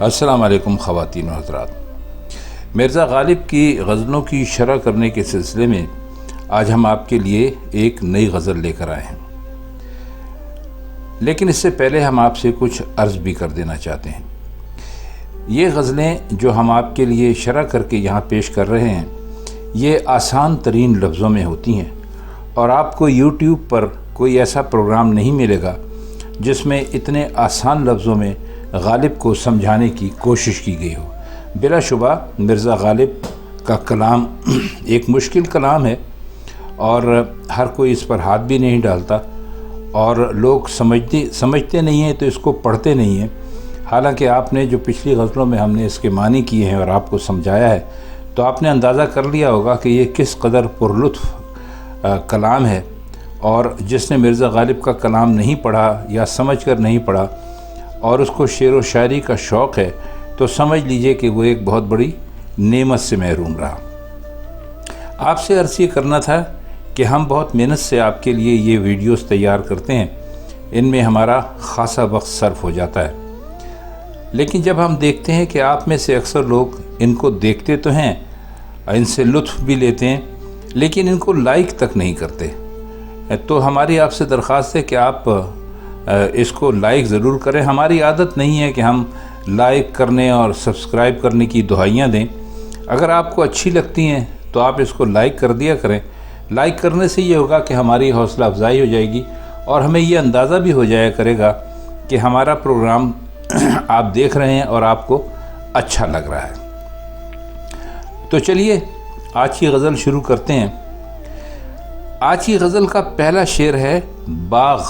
السلام علیکم خواتین و حضرات۔ مرزا غالب کی غزلوں کی شرح کرنے کے سلسلے میں آج ہم آپ کے لیے ایک نئی غزل لے کر آئے ہیں، لیکن اس سے پہلے ہم آپ سے کچھ عرض بھی کر دینا چاہتے ہیں۔ یہ غزلیں جو ہم آپ کے لیے شرح کر کے یہاں پیش کر رہے ہیں، یہ آسان ترین لفظوں میں ہوتی ہیں، اور آپ کو یوٹیوب پر کوئی ایسا پروگرام نہیں ملے گا جس میں اتنے آسان لفظوں میں غالب کو سمجھانے کی کوشش کی گئی ہو۔ بلا شبہ مرزا غالب کا کلام ایک مشکل کلام ہے، اور ہر کوئی اس پر ہاتھ بھی نہیں ڈالتا، اور لوگ سمجھتے نہیں ہیں تو اس کو پڑھتے نہیں ہیں۔ حالانکہ آپ نے جو پچھلی غزلوں میں ہم نے اس کے معنی کیے ہیں اور آپ کو سمجھایا ہے، تو آپ نے اندازہ کر لیا ہوگا کہ یہ کس قدر پرلطف کلام ہے، اور جس نے مرزا غالب کا کلام نہیں پڑھا یا سمجھ کر نہیں پڑھا اور اس کو شعر و شاعری کا شوق ہے، تو سمجھ لیجئے کہ وہ ایک بہت بڑی نعمت سے محروم رہا۔ آپ سے عرض یہ کرنا تھا کہ ہم بہت محنت سے آپ کے لیے یہ ویڈیوز تیار کرتے ہیں، ان میں ہمارا خاصا وقت صرف ہو جاتا ہے، لیکن جب ہم دیکھتے ہیں کہ آپ میں سے اکثر لوگ ان کو دیکھتے تو ہیں، ان سے لطف بھی لیتے ہیں، لیکن ان کو لائک تک نہیں کرتے، تو ہماری آپ سے درخواست ہے کہ آپ اس کو لائک ضرور کریں۔ ہماری عادت نہیں ہے کہ ہم لائک کرنے اور سبسکرائب کرنے کی دعائیاں دیں۔ اگر آپ کو اچھی لگتی ہیں تو آپ اس کو لائک کر دیا کریں۔ لائک کرنے سے یہ ہوگا کہ ہماری حوصلہ افزائی ہو جائے گی، اور ہمیں یہ اندازہ بھی ہو جایا کرے گا کہ ہمارا پروگرام آپ دیکھ رہے ہیں اور آپ کو اچھا لگ رہا ہے۔ تو چلیے آج کی غزل شروع کرتے ہیں۔ آج کی غزل کا پہلا شعر ہے: باغ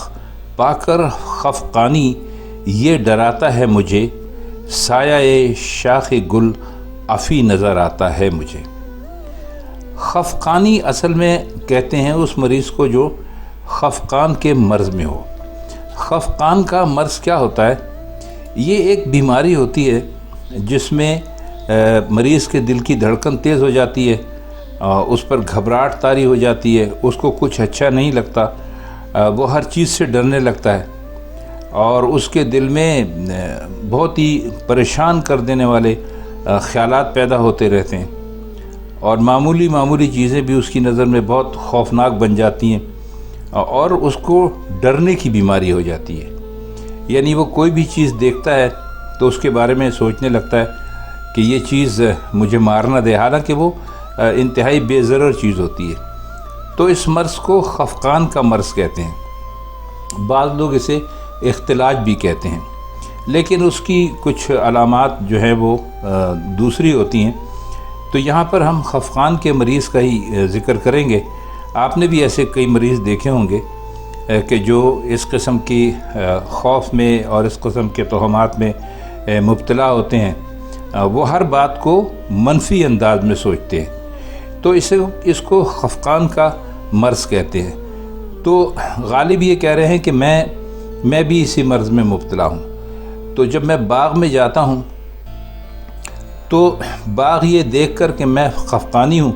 پا کر خفقانی یہ ڈراتا ہے مجھے، سایہ شاخ گل افی نظر آتا ہے مجھے۔ خفقانی اصل میں کہتے ہیں اس مریض کو جو خفقان کے مرض میں ہو۔ خفقان کا مرض کیا ہوتا ہے؟ یہ ایک بیماری ہوتی ہے جس میں مریض کے دل کی دھڑکن تیز ہو جاتی ہے، اس پر گھبراہٹ طاری ہو جاتی ہے، اس کو کچھ اچھا نہیں لگتا، وہ ہر چیز سے ڈرنے لگتا ہے، اور اس کے دل میں بہت ہی پریشان کر دینے والے خیالات پیدا ہوتے رہتے ہیں، اور معمولی چیزیں بھی اس کی نظر میں بہت خوفناک بن جاتی ہیں، اور اس کو ڈرنے کی بیماری ہو جاتی ہے۔ یعنی وہ کوئی بھی چیز دیکھتا ہے تو اس کے بارے میں سوچنے لگتا ہے کہ یہ چیز مجھے مار نہ دے، حالانکہ وہ انتہائی بے ضرر چیز ہوتی ہے۔ تو اس مرض کو خفقان کا مرض کہتے ہیں، بعض لوگ اسے اختلاج بھی کہتے ہیں، لیکن اس کی کچھ علامات جو ہیں وہ دوسری ہوتی ہیں۔ تو یہاں پر ہم خفقان کے مریض کا ہی ذکر کریں گے۔ آپ نے بھی ایسے کئی مریض دیکھے ہوں گے کہ جو اس قسم کی خوف میں اور اس قسم کے توہمات میں مبتلا ہوتے ہیں، وہ ہر بات کو منفی انداز میں سوچتے ہیں، تو اس کو خفقان کا مرض کہتے ہیں۔ تو غالب یہ کہہ رہے ہیں کہ میں بھی اسی مرض میں مبتلا ہوں۔ تو جب میں باغ میں جاتا ہوں تو باغ یہ دیکھ کر کہ میں خفقانی ہوں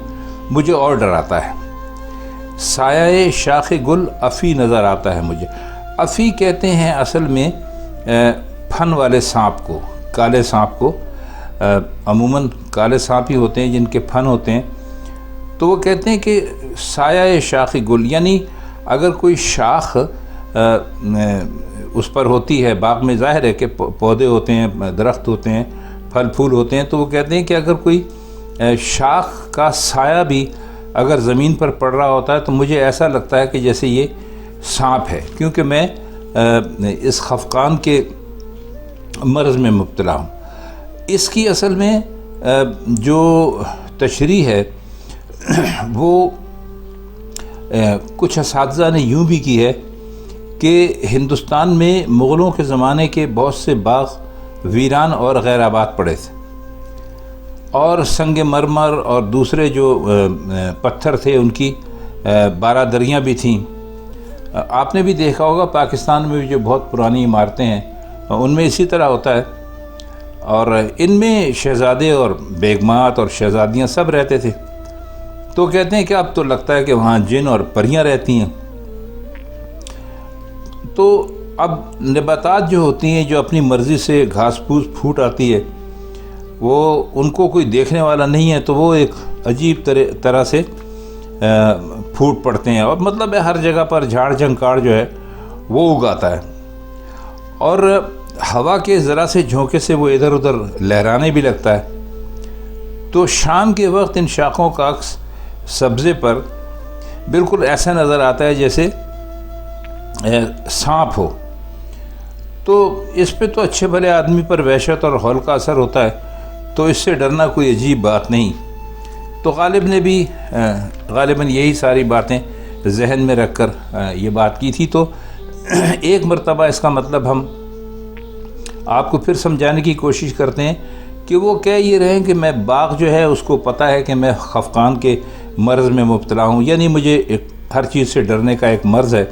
مجھے اور ڈراتا ہے۔ سایہ شاخ گل افی نظر آتا ہے مجھے۔ افی کہتے ہیں اصل میں پھن والے سانپ کو، کالے سانپ کو، عموماً کالے سانپ ہی ہوتے ہیں جن کے پھن ہوتے ہیں۔ تو وہ کہتے ہیں کہ سایہ شاخ گل، یعنی اگر کوئی شاخ اس پر ہوتی ہے، باغ میں ظاہر ہے کہ پودے ہوتے ہیں، درخت ہوتے ہیں، پھل پھول ہوتے ہیں، تو وہ کہتے ہیں کہ اگر کوئی شاخ کا سایہ بھی اگر زمین پر پڑ رہا ہوتا ہے تو مجھے ایسا لگتا ہے کہ جیسے یہ سانپ ہے، کیونکہ میں اس خفقان کے مرض میں مبتلا ہوں۔ اس کی اصل میں جو تشریح ہے وہ کچھ اساتذہ نے یوں بھی کی ہے کہ ہندوستان میں مغلوں کے زمانے کے بہت سے باغ ویران اور غیر آباد پڑے تھے، اور سنگ مرمر اور دوسرے جو پتھر تھے ان کی بارادریاں بھی تھیں۔ آپ نے بھی دیکھا ہوگا پاکستان میں بھی جو بہت پرانی عمارتیں ہیں ان میں اسی طرح ہوتا ہے، اور ان میں شہزادے اور بیگمات اور شہزادیاں سب رہتے تھے۔ تو کہتے ہیں کہ اب تو لگتا ہے کہ وہاں جن اور پریاں رہتی ہیں۔ تو اب نباتات جو ہوتی ہیں، جو اپنی مرضی سے گھاس پھوس پھوٹ آتی ہے، وہ ان کو کوئی دیکھنے والا نہیں ہے تو وہ ایک عجیب طرح سے پھوٹ پڑتے ہیں، اور مطلب ہے ہر جگہ پر جھاڑ جھنکاڑ جو ہے وہ اگاتا ہے، اور ہوا کے ذرا سے جھونکے سے وہ ادھر ادھر لہرانے بھی لگتا ہے۔ تو شام کے وقت ان شاخوں کا عکس سبزے پر بالکل ایسا نظر آتا ہے جیسے سانپ ہو۔ تو اس پہ تو اچھے بھلے آدمی پر وحشت اور ہول کا اثر ہوتا ہے، تو اس سے ڈرنا کوئی عجیب بات نہیں۔ تو غالب نے بھی غالباً یہی ساری باتیں ذہن میں رکھ کر یہ بات کی تھی۔ تو ایک مرتبہ اس کا مطلب ہم آپ کو پھر سمجھانے کی کوشش کرتے ہیں کہ وہ کہہ یہ رہے ہیں کہ میں باغ جو ہے اس کو پتہ ہے کہ میں خفقان کے مرض میں مبتلا ہوں، یعنی مجھے ہر چیز سے ڈرنے کا ایک مرض ہے۔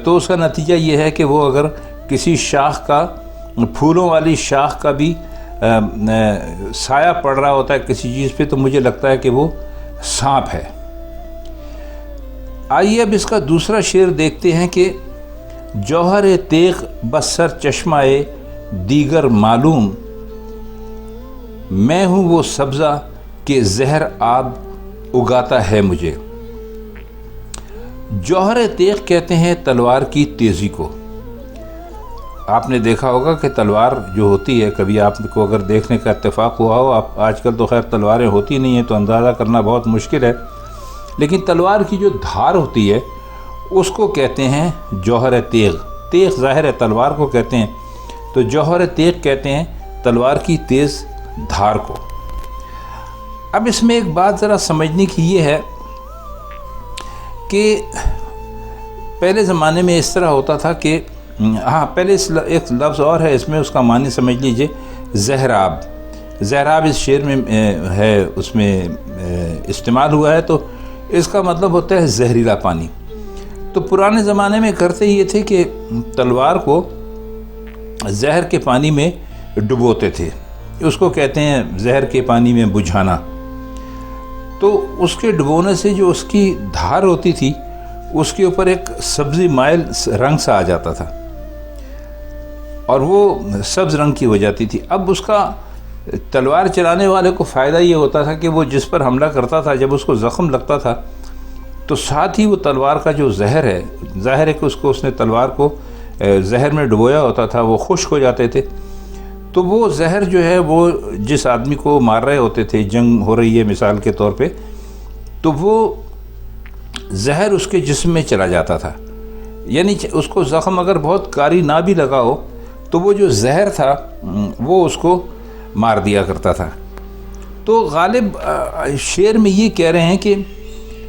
تو اس کا نتیجہ یہ ہے کہ وہ اگر کسی شاخ کا، پھولوں والی شاخ کا بھی سایہ پڑ رہا ہوتا ہے کسی چیز پہ، تو مجھے لگتا ہے کہ وہ سانپ ہے۔ آئیے اب اس کا دوسرا شعر دیکھتے ہیں کہ جوہر تیغ بسر چشمہ دیگر معلوم، میں ہوں وہ سبزہ کہ زہر آب اگاتا ہے مجھے۔ جوہر تیغ کہتے ہیں تلوار کی تیزی کو۔ آپ نے دیکھا ہوگا کہ تلوار جو ہوتی ہے، کبھی آپ کو اگر دیکھنے کا اتفاق ہوا ہو، آج کل تو خیر تلواریں ہوتی نہیں ہیں تو اندازہ کرنا بہت مشکل ہے، لیکن تلوار کی جو دھار ہوتی ہے اس کو کہتے ہیں جوہر تیغ۔ تیغ ظاہر ہے تلوار کو کہتے ہیں، تو جوہر تیغ کہتے ہیں تلوار کی تیز دھار کو۔ اب اس میں ایک بات ذرا سمجھنے کی یہ ہے کہ پہلے زمانے میں اس طرح ہوتا تھا کہ پہلے ایک لفظ اور ہے اس میں، اس کا معنی سمجھ لیجئے زہراب۔ زہراب اس شعر میں ہے، اس میں استعمال ہوا ہے، تو اس کا مطلب ہوتا ہے زہریلا پانی۔ تو پرانے زمانے میں کرتے یہ تھے کہ تلوار کو زہر کے پانی میں ڈبوتے تھے، اس کو کہتے ہیں زہر کے پانی میں بجھانا۔ تو اس کے ڈبونے سے جو اس کی دھار ہوتی تھی اس کے اوپر ایک سبزی مائل رنگ سا آ جاتا تھا، اور وہ سبز رنگ کی ہو جاتی تھی۔ اب اس کا تلوار چلانے والے کو فائدہ یہ ہوتا تھا کہ وہ جس پر حملہ کرتا تھا، جب اس کو زخم لگتا تھا تو ساتھ ہی وہ تلوار کا جو زہر ہے، ظاہر ہے کہ اس نے تلوار کو زہر میں ڈبویا ہوتا تھا، وہ خشک ہو جاتے تھے، تو وہ زہر جو ہے وہ جس آدمی کو مار رہے ہوتے تھے، جنگ ہو رہی ہے مثال کے طور پہ، تو وہ زہر اس کے جسم میں چلا جاتا تھا، یعنی اس کو زخم اگر بہت کاری نہ بھی لگا ہو تو وہ جو زہر تھا وہ اس کو مار دیا کرتا تھا۔ تو غالب شعر میں یہ کہہ رہے ہیں کہ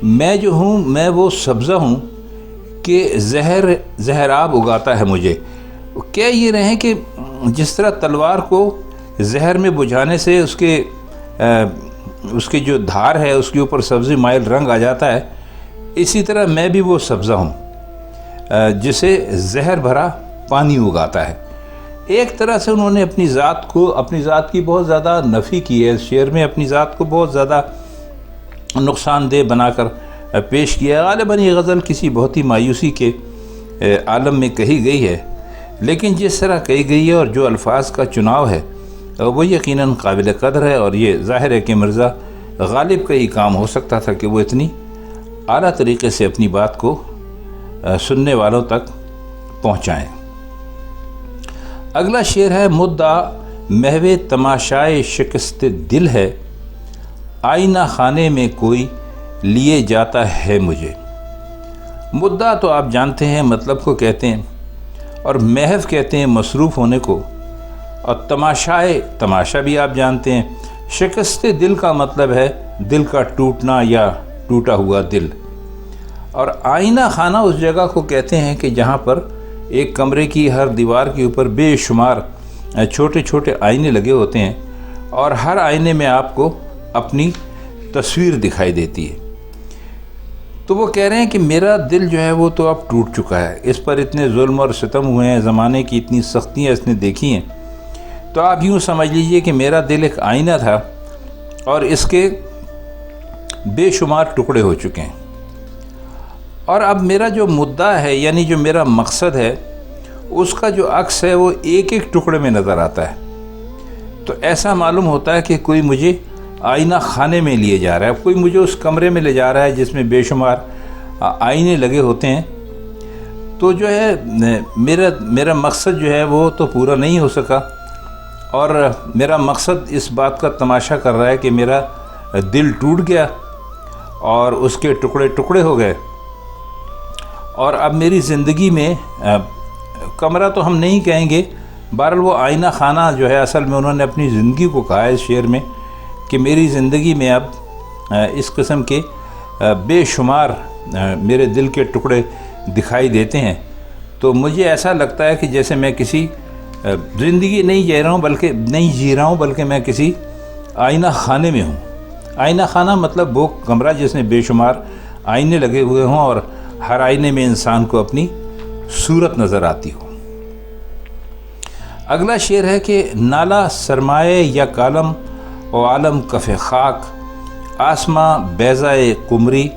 میں جو ہوں، میں وہ سبزہ ہوں کہ زہراب اگاتا ہے مجھے۔ کہہ یہ رہے ہیں کہ جس طرح تلوار کو زہر میں بجھانے سے اس کی جو دھار ہے اس کے اوپر سبزی مائل رنگ آ جاتا ہے، اسی طرح میں بھی وہ سبزہ ہوں جسے زہر بھرا پانی اگاتا ہے۔ ایک طرح سے انہوں نے اپنی ذات کی بہت زیادہ نفی کی ہے اس شعر میں، اپنی ذات کو بہت زیادہ نقصان دہ بنا کر پیش کیا ہے۔ غالباً یہ غزل کسی بہت ہی مایوسی کے عالم میں کہی گئی ہے، لیکن جس طرح کہی گئی ہے اور جو الفاظ کا چناؤ ہے وہ یقیناً قابل قدر ہے، اور یہ ظاہر ہے کہ مرزا غالب کا ہی کام ہو سکتا تھا کہ وہ اتنی اعلیٰ طریقے سے اپنی بات کو سننے والوں تک پہنچائیں۔ اگلا شعر ہے مدعا محو تماشائے شکست دل ہے، آئینہ خانے میں کوئی لیے جاتا ہے مجھے۔ مدعا تو آپ جانتے ہیں مطلب کو کہتے ہیں، اور محو کہتے ہیں مصروف ہونے کو، اور تماشا بھی آپ جانتے ہیں۔ شکست دل کا مطلب ہے دل کا ٹوٹنا یا ٹوٹا ہوا دل، اور آئینہ خانہ اس جگہ کو کہتے ہیں کہ جہاں پر ایک کمرے کی ہر دیوار کے اوپر بے شمار چھوٹے چھوٹے آئینے لگے ہوتے ہیں، اور ہر آئینے میں آپ کو اپنی تصویر دکھائی دیتی ہے۔ تو وہ کہہ رہے ہیں کہ میرا دل جو ہے وہ تو اب ٹوٹ چکا ہے، اس پر اتنے ظلم اور ستم ہوئے ہیں، زمانے کی اتنی سختیاں اس نے دیکھی ہیں، تو آپ یوں سمجھ لیجئے کہ میرا دل ایک آئینہ تھا اور اس کے بے شمار ٹکڑے ہو چکے ہیں، اور اب میرا جو مدعا ہے، یعنی جو میرا مقصد ہے، اس کا جو عکس ہے وہ ایک ایک ٹکڑے میں نظر آتا ہے. تو ایسا معلوم ہوتا ہے کہ کوئی مجھے آئینہ خانے میں لیے جا رہا ہے، کوئی مجھے اس کمرے میں لے جا رہا ہے جس میں بے شمار آئینے لگے ہوتے ہیں. تو جو ہے میرا مقصد جو ہے وہ تو پورا نہیں ہو سکا، اور میرا مقصد اس بات کا تماشا کر رہا ہے کہ میرا دل ٹوٹ گیا اور اس کے ٹکڑے ٹکڑے ہو گئے. اور اب میری زندگی میں کمرہ تو ہم نہیں کہیں گے، بہرحال وہ آئینہ خانہ جو ہے، اصل میں انہوں نے اپنی زندگی کو کہا ہے اس شعر میں کہ میری زندگی میں اب اس قسم کے بے شمار میرے دل کے ٹکڑے دکھائی دیتے ہیں. تو مجھے ایسا لگتا ہے کہ جیسے میں کسی زندگی نہیں جی رہا ہوں بلکہ میں کسی آئینہ خانے میں ہوں. آئینہ خانہ مطلب وہ کمرہ جس میں بے شمار آئینے لگے ہوئے ہوں اور ہر آئینے میں انسان کو اپنی صورت نظر آتی ہو. اگلا شعر ہے کہ نالا سرمایہ یا کالم و عالم کف خاک، آسماں بیضائے قمری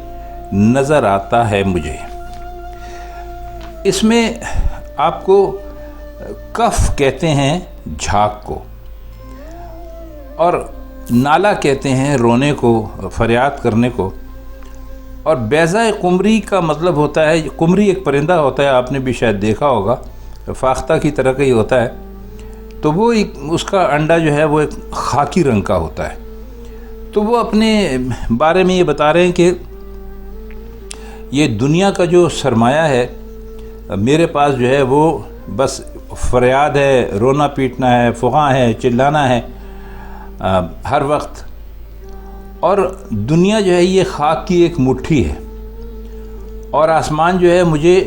نظر آتا ہے مجھے. اس میں آپ کو کف کہتے ہیں جھاگ کو، اور نالا کہتے ہیں رونے کو، فریاد کرنے کو، اور بیضائے قمری کا مطلب ہوتا ہے، قمری ایک پرندہ ہوتا ہے، آپ نے بھی شاید دیکھا ہوگا، فاختہ کی طرح کا ہی ہوتا ہے. تو وہ اس کا انڈا جو ہے وہ ایک خاکی رنگ کا ہوتا ہے. تو وہ اپنے بارے میں یہ بتا رہے ہیں کہ یہ دنیا کا جو سرمایہ ہے میرے پاس جو ہے وہ بس فریاد ہے، رونا پیٹنا ہے، فغاں ہے، چلانا ہے ہر وقت. اور دنیا جو ہے یہ خاک کی ایک مٹھی ہے، اور آسمان جو ہے مجھے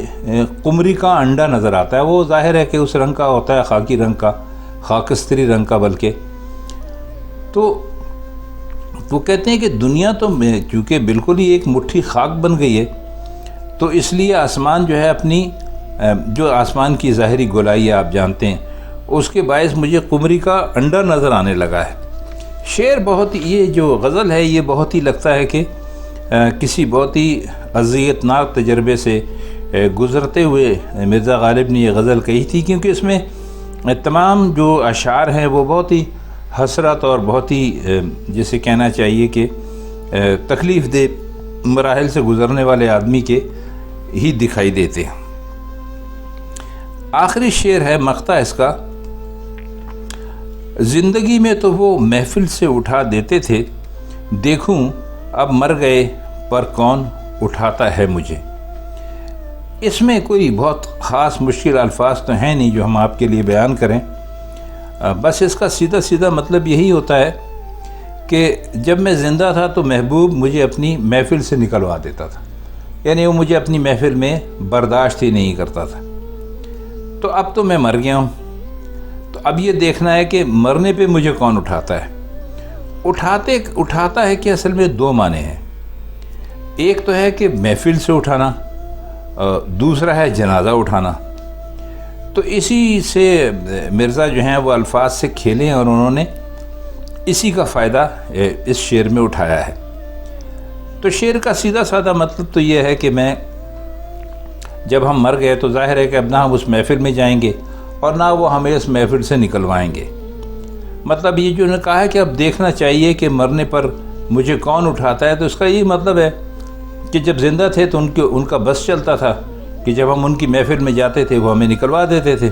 قمری کا انڈا نظر آتا ہے. وہ ظاہر ہے کہ اس رنگ کا ہوتا ہے، خاکی رنگ کا، خاکستری رنگ کا بلکہ. تو وہ کہتے ہیں کہ دنیا تو چونکہ بالکل ہی ایک مٹھی خاک بن گئی ہے، تو اس لیے آسمان جو ہے اپنی جو آسمان کی ظاہری گولائی ہے آپ جانتے ہیں، اس کے باعث مجھے قمری کا انڈا نظر آنے لگا ہے. شعر بہت، یہ جو غزل ہے یہ بہت ہی لگتا ہے کہ کسی بہت ہی اذیت ناک تجربے سے گزرتے ہوئے مرزا غالب نے یہ غزل کہی تھی، کیونکہ اس میں تمام جو اشعار ہیں وہ بہت ہی حسرت اور بہت ہی جسے کہنا چاہیے کہ تکلیف دہ مراحل سے گزرنے والے آدمی کے ہی دکھائی دیتے ہیں. آخری شعر ہے مقطع اس کا، زندگی میں تو وہ محفل سے اٹھا دیتے تھے، دیکھوں اب مر گئے پر کون اٹھاتا ہے مجھے. اس میں کوئی بہت خاص مشکل الفاظ تو ہیں نہیں جو ہم آپ کے لیے بیان کریں، بس اس کا سیدھا سیدھا مطلب یہی ہوتا ہے کہ جب میں زندہ تھا تو محبوب مجھے اپنی محفل سے نکلوا دیتا تھا، یعنی وہ مجھے اپنی محفل میں برداشت ہی نہیں کرتا تھا. تو اب تو میں مر گیا ہوں، تو اب یہ دیکھنا ہے کہ مرنے پہ مجھے کون اٹھاتا ہے. اٹھاتا ہے کہ اصل میں دو معنی ہیں. ایک تو ہے کہ محفل سے اٹھانا، دوسرا ہے جنازہ اٹھانا. تو اسی سے مرزا جو ہیں وہ الفاظ سے کھیلے ہیں اور انہوں نے اسی کا فائدہ اس شعر میں اٹھایا ہے. تو شعر کا سیدھا سادہ مطلب تو یہ ہے کہ میں جب ہم مر گئے تو ظاہر ہے کہ اب نہ ہم اس محفل میں جائیں گے اور نہ وہ ہمیں اس محفل سے نکلوائیں گے. مطلب یہ جو انہوں نے کہا ہے کہ اب دیکھنا چاہیے کہ مرنے پر مجھے کون اٹھاتا ہے، تو اس کا یہی مطلب ہے کہ جب زندہ تھے تو ان کا بس چلتا تھا کہ جب ہم ان کی محفل میں جاتے تھے وہ ہمیں نکلوا دیتے تھے.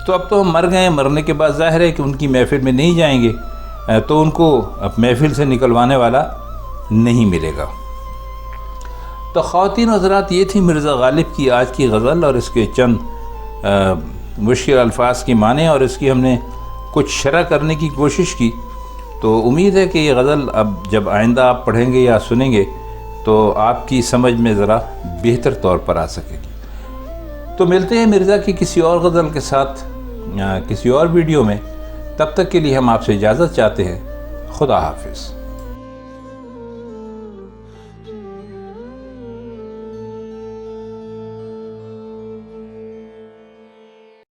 تو اب تو ہم مر گئے ہیں، مرنے کے بعد ظاہر ہے کہ ان کی محفل میں نہیں جائیں گے، تو ان کو اب محفل سے نکلوانے والا نہیں ملے گا. تو خواتین حضرات، یہ تھی مرزا غالب کی آج کی غزل اور اس کے چند مشکل الفاظ کی معنی، اور اس کی ہم نے کچھ شرح کرنے کی کوشش کی. تو امید ہے کہ یہ غزل اب جب آئندہ آپ پڑھیں گے یا سنیں گے تو آپ کی سمجھ میں ذرا بہتر طور پر آ سکے گی. تو ملتے ہیں مرزا کی کسی اور غزل کے ساتھ کسی اور ویڈیو میں. تب تک کے لیے ہم آپ سے اجازت چاہتے ہیں. خدا حافظ.